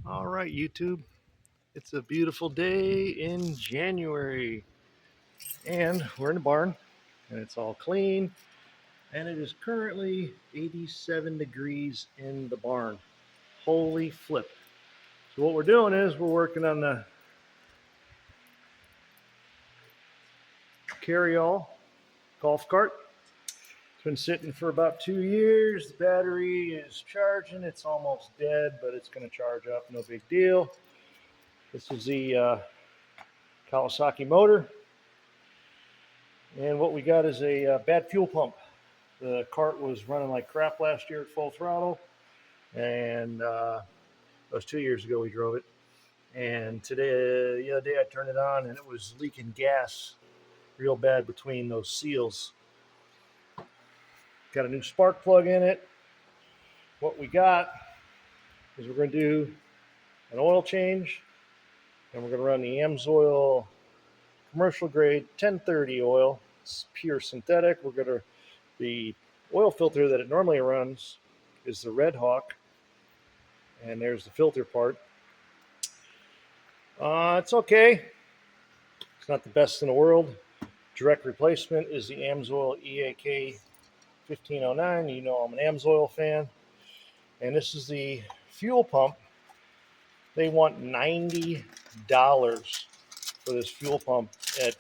All right, YouTube. It's a beautiful day in January, and we're in the barn, and it's all clean. And it is currently 87 degrees in the barn. Holy flip. So, what we're doing is we're working on the carry-all golf cart. It's been sitting for about 2 years. The battery is charging. It's almost dead, but it's going to charge up. No big deal. This is the Kawasaki motor. And what we got is a bad fuel pump. The cart was running like crap last year at full throttle, and it was 2 years ago we drove it. And today, the other day, I turned it on and it was leaking gas real bad between those seals. Got a new spark plug in it. What we got is we're going to do an oil change, and we're going to run the AMSOIL commercial grade 1030 oil. It's pure synthetic. The oil filter that it normally runs is the Red Hawk, and there's the filter part. It's okay. It's not the best in the world. Direct replacement is the AMSOIL EAK 1509. You know I'm an AMSOIL fan. And this is the fuel pump. They want $90 for this fuel pump at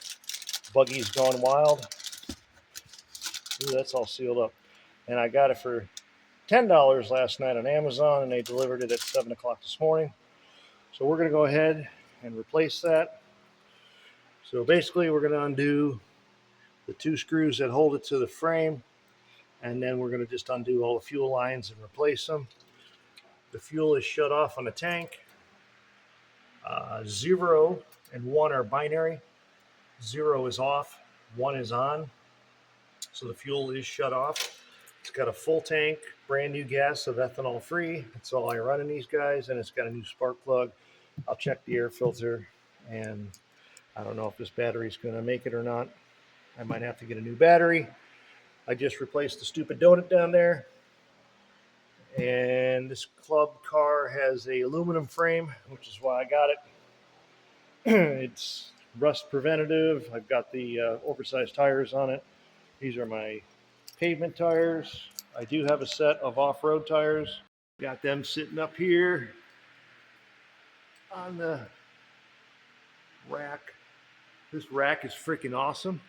Buggy's Gone Wild. Ooh, that's all sealed up. And I got it for $10 last night on Amazon, and they delivered it at 7 o'clock this morning. So we're going to go ahead and replace that. So basically, we're going to undo the two screws that hold it to the frame, and then we're going to just undo all the fuel lines and replace them. The fuel is shut off on the tank. 0 and 1 are binary. 0 is off, 1 is on. So the fuel is shut off. It's got a full tank, brand new gas of ethanol free. That's all I run in these guys, and it's got a new spark plug. I'll check the air filter, and I don't know if this battery is going to make it or not. I might have to get a new battery. I just replaced the stupid donut down there. And this club car has a aluminum frame, which is why I got it. It's rust preventative. I've got the oversized tires on it. These are my pavement tires. I do have a set of off-road tires. Got them sitting up here on the rack. This rack is freaking awesome.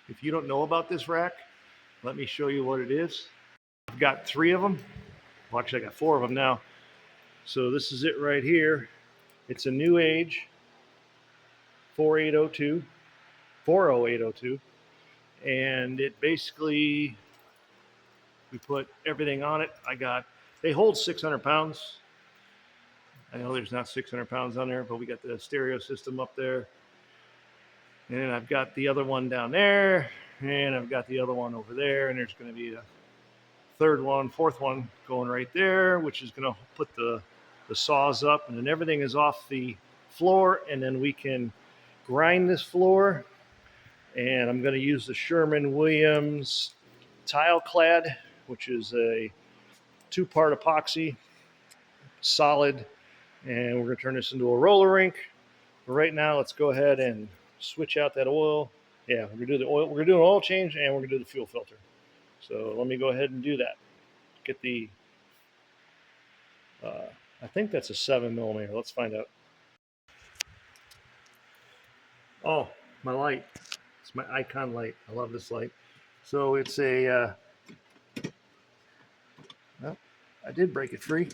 If you don't know about this rack, let me show you what it is. I've got 3 of them. Well, actually, I got 4 of them now. So this is it right here. It's a New Age 40802, and it basically, we put everything on it. They hold 600 pounds. I know there's not 600 pounds on there, but we got the stereo system up there. And I've got the other one down there, and I've got the other one over there, and there's going to be a third one, fourth one going right there, which is going to put the saws up, and then everything is off the floor, and then we can grind this floor. And I'm going to use the Sherwin-Williams tile clad, which is a 2-part epoxy, solid, and we're going to turn this into a roller rink. But right now, let's go ahead and switch out that oil. Yeah, we're going to do the oil. We're going to do an oil change, and we're going to do the fuel filter. So let me go ahead and do that. Get the, I think that's a 7mm. Let's find out. Oh, my light. It's my icon light. I love this light. So it's a, well, I did break it free.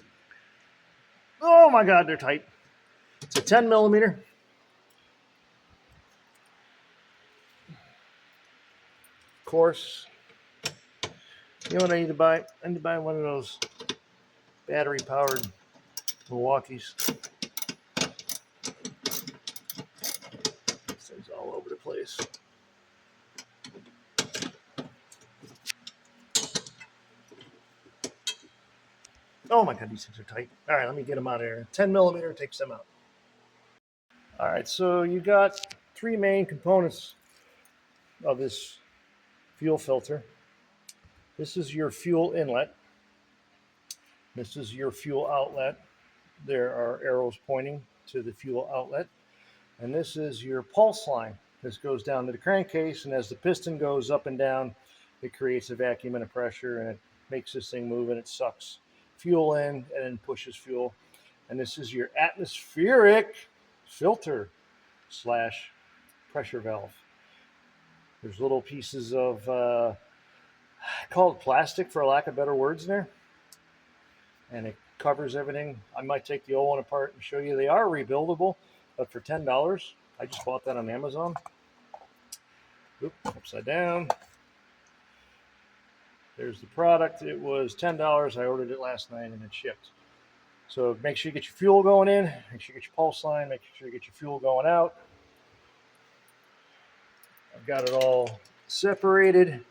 Oh my God, they're tight. It's a 10mm. Of course, you know what I need to buy? I need to buy one of those battery-powered Milwaukees. This thing's all over the place. Oh my God, these things are tight. All right, let me get them out of here. 10mm takes them out. All right, so you got 3 main components of this fuel filter. This is your fuel inlet. This is your fuel outlet. there are arrows pointing to the fuel outlet. And this is your pulse line. This goes down to the crankcase, and as the piston goes up and down, it creates a vacuum and a pressure, and it makes this thing move, and it sucks fuel in and then pushes fuel. And this is your atmospheric filter slash pressure valve. There's little pieces of called plastic, for lack of better words, in there, and it covers everything. I might take the old one apart and show you. They are rebuildable, but for $10, I just bought that on Amazon. Oop, upside down. There's the product. It was $10. I ordered it last night and it shipped. So make sure you get your fuel going in. Make sure you get your pulse line. Make sure you get your fuel going out. I've got it all separated,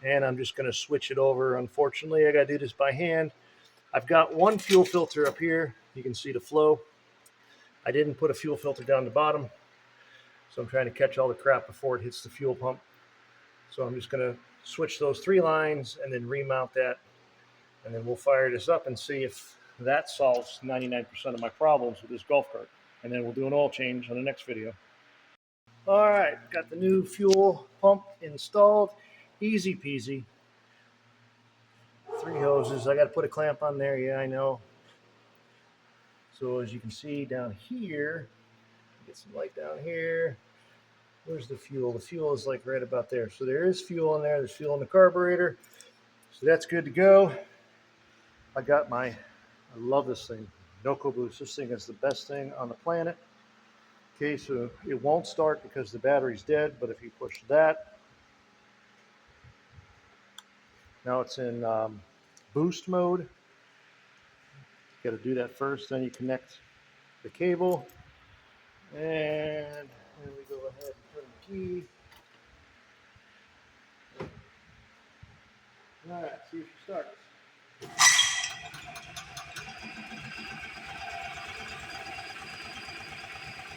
and I'm just going to switch it over. Unfortunately, I got to do this by hand. I've got one fuel filter up here. You can see the flow. I didn't put a fuel filter down the bottom, so I'm trying to catch all the crap before it hits the fuel pump. So I'm just going to switch those 3 lines and then remount that, and then we'll fire this up and see if that solves 99% of my problems with this golf cart. And then we'll do an oil change on the next video. All right, got the new fuel pump installed. Easy peasy. 3 hoses. I got to put a clamp on there. Yeah, I know. So as you can see down here, get some light down here. Where's the fuel? The fuel is like right about there. So there is fuel in there. There's fuel in the carburetor. So that's good to go. I got I love this thing. Noco Boost. This thing is the best thing on the planet. Okay, so it won't start because the battery's dead, but if you push that, now it's in boost mode. Got to do that first, then you connect the cable, and then we go ahead and turn the key. All right, see if she starts.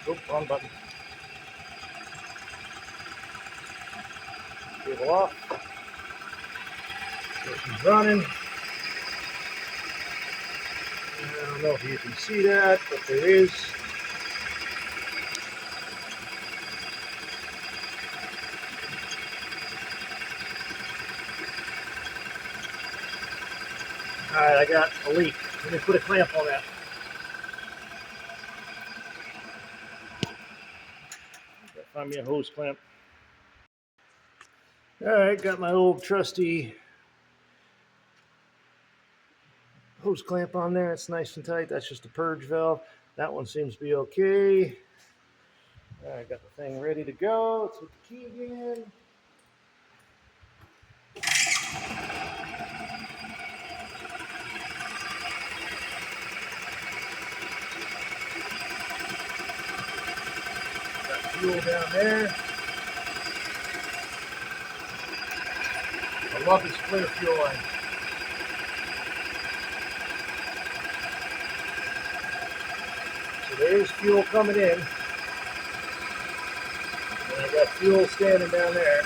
Oh, wrong button. Cable off. So she's running. I don't know if you can see that, but there is. All right, I got a leak. Let me put a clamp on that. Find me a hose clamp. All right, got my old trusty hose clamp on there. It's nice and tight. That's just a purge valve. That one seems to be okay. All right, got the thing ready to go. Let's hit the key again. Got fuel down there. I love this clear fuel line. So there's fuel coming in. And I got fuel standing down there.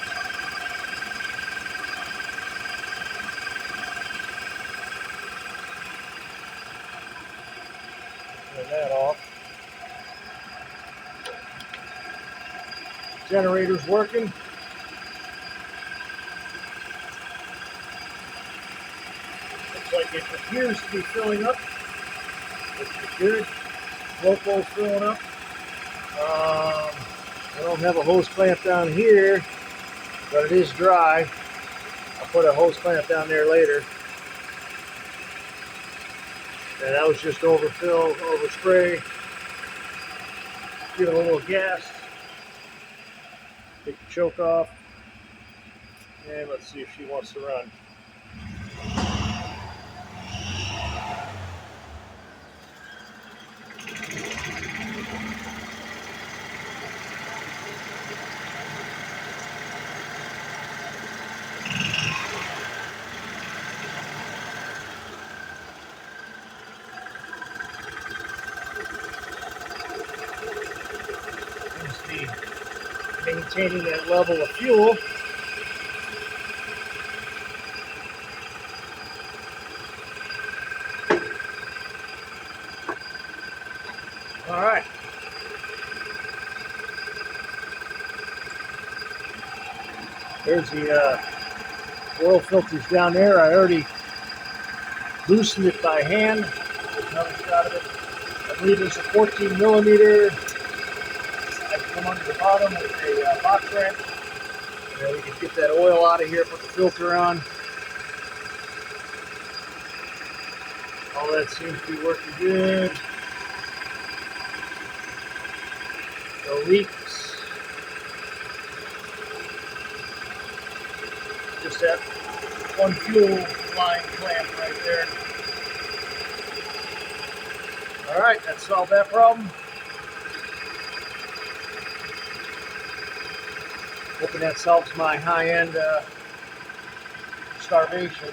Turn that off. Generator's working. Looks like it appears to be filling up, which is good. Local's filling up. I don't have a hose clamp down here, but it is dry. I'll put a hose clamp down there later. And that was just overfill, overspray. Give it a little gas. Take the choke off. And let's see if she wants to run. Maintaining that level of fuel. All right. There's the oil filters down there. I already loosened it by hand. There's another shot of it. I believe there's a 14 millimeter. I come under the bottom with a box wrench. And we can get that oil out of here, put the filter on. All that seems to be working good. No leaks. Just that one fuel line clamp right there. All right, that solved that problem. Hoping that solves my high-end starvation.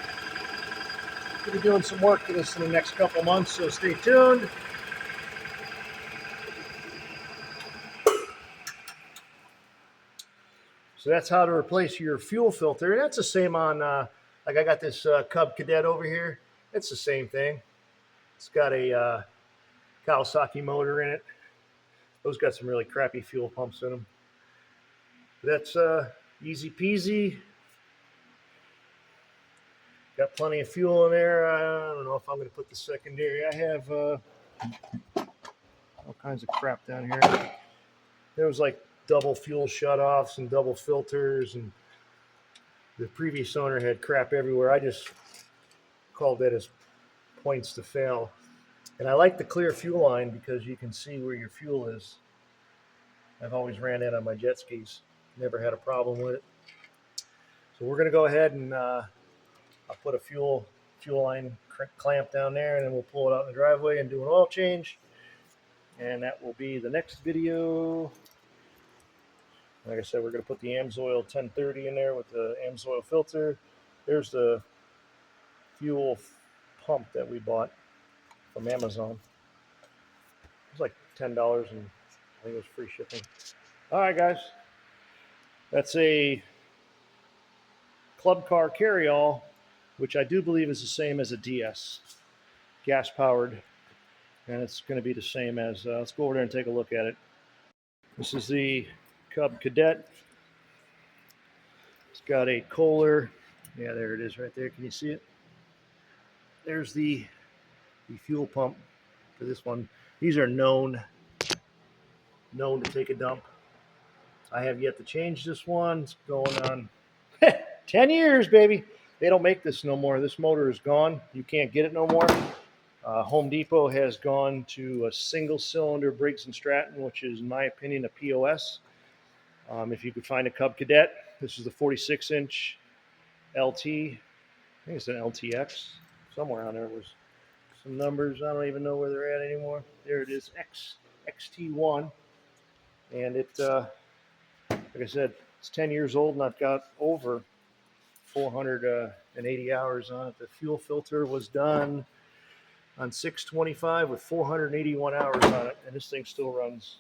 We'll be doing some work to this in the next couple months, so stay tuned. So that's how to replace your fuel filter. That's the same on, like I got this Cub Cadet over here. It's the same thing. It's got a Kawasaki motor in it. Those got some really crappy fuel pumps in them. That's easy peasy. Got plenty of fuel in there. I don't know if I'm going to put the secondary. I have all kinds of crap down here. There was like double fuel shutoffs and double filters, and the previous owner had crap everywhere. I just called that as points to fail. And I like the clear fuel line because you can see where your fuel is. I've always ran that on my jet skis. Never had a problem with it. So we're going to go ahead and I'll put a fuel line clamp down there, and then we'll pull it out in the driveway and do an oil change. And that will be the next video. Like I said, we're going to put the AMSOIL 1030 in there with the AMSOIL filter. There's the fuel pump that we bought from Amazon. It was like $10, and I think it was free shipping. All right, guys. That's a Club Car carryall, which I do believe is the same as a DS, gas-powered. And it's going to be the same as, let's go over there and take a look at it. This is the Cub Cadet. It's got a Kohler. Yeah, there it is right there. Can you see it? There's the fuel pump for this one. These are known to take a dump. I have yet to change this one. It's going on 10 years, baby. They don't make this no more. This motor is gone. You can't get it no more. Home Depot has gone to a single cylinder Briggs & Stratton, which is, in my opinion, a POS. If you could find a Cub Cadet, this is the 46-inch LT. I think it's an LTX. Somewhere on there was some numbers. I don't even know where they're at anymore. There it is, XT1. And it, like I said, it's 10 years old, and I've got over 480 hours on it. The fuel filter was done on 6/25 with 481 hours on it, and this thing still runs.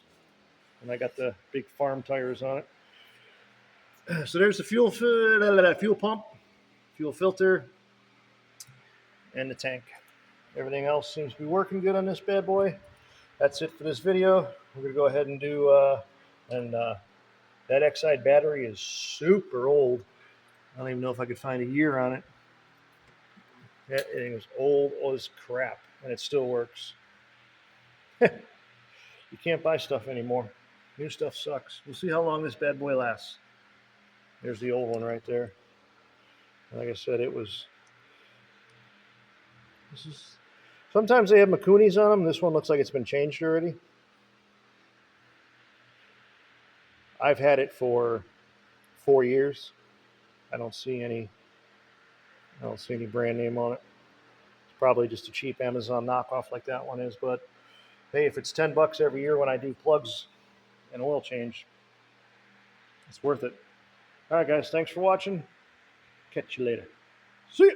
And I got the big farm tires on it. So there's the fuel pump, fuel filter, and the tank. Everything else seems to be working good on this bad boy. That's it for this video. We're going to go ahead and do, that Exide battery is super old. I don't even know if I could find a year on it. That thing is old as crap, and it still works. You can't buy stuff anymore. New stuff sucks. We'll see how long this bad boy lasts. There's the old one right there. Like I said, sometimes they have Mikunis on them. This one looks like it's been changed already. I've had it for 4 years. I don't see any brand name on it. It's probably just a cheap Amazon knockoff like that one is. But hey, if it's $10 every year when I do plugs and oil change, it's worth it. All right, guys. Thanks for watching. Catch you later. See ya.